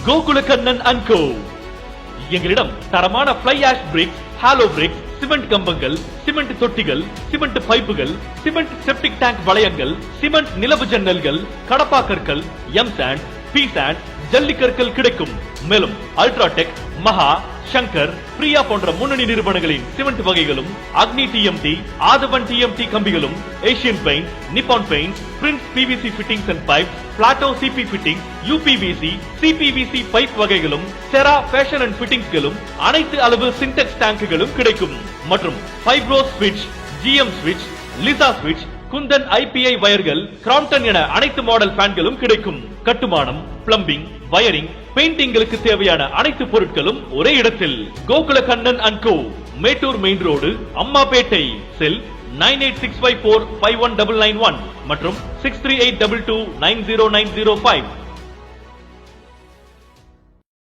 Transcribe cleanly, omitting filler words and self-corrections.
Gokulakannan and co. எங்களிடம் தரமான fly ash bricks, hollow bricks, cement கம்பங்கள், சிமெண்ட் தொட்டிகள், சிமெண்ட் பைப்புகள், சிமெண்ட் செப்டிக் டேங்க் வளையங்கள், சிமெண்ட் நிலவு ஜன்னல்கள், கடப்பா கற்கள், எம் சாண்ட், பி சாண்ட், ஜல்லிக்கற்கள் கிடைக்கும். மேலும் அல்ட்ராடெக், மகா, சங்கர், பிரியா போன்ற முன்னணி நிறுவனங்களின் சிமெண்ட் வகைகளும், அக்னி டிஎம்டி, ஆதவன் டிஎம்டி கம்பிகளும், Asian paint, Nippon paint, Prince PVC fittings and pipe, Plato CP fitting, UPVC, CPVC pipe வகைகளும், செரா ஃபேஷன் அண்ட் ஃபிட்டிங்ஸ்களும், அனைத்து அளவு சின்டெக்ஸ் டேங்குகளும் கிடைக்கும். மற்றும் ஃபைப்ரோ ஸ்விட்ச், ஜிஎம் ஸ்விட்ச், லிசா ஸ்விட்ச், குந்தன் ஐபிஐ வயர்கள், கிராம்டன் என அனைத்து மாடல் ஃபேன்களும் கிடைக்கும். கட்டுமானம், பிளம்பிங், வயரிங், பெயிண்டிங்களுக்கு தேவையான அனைத்து பொருட்களும் ஒரே இடத்தில். Gokulakannan and co, Mettur main road, Ammapettai. Cell 9865451991 மற்றும் 6382290905.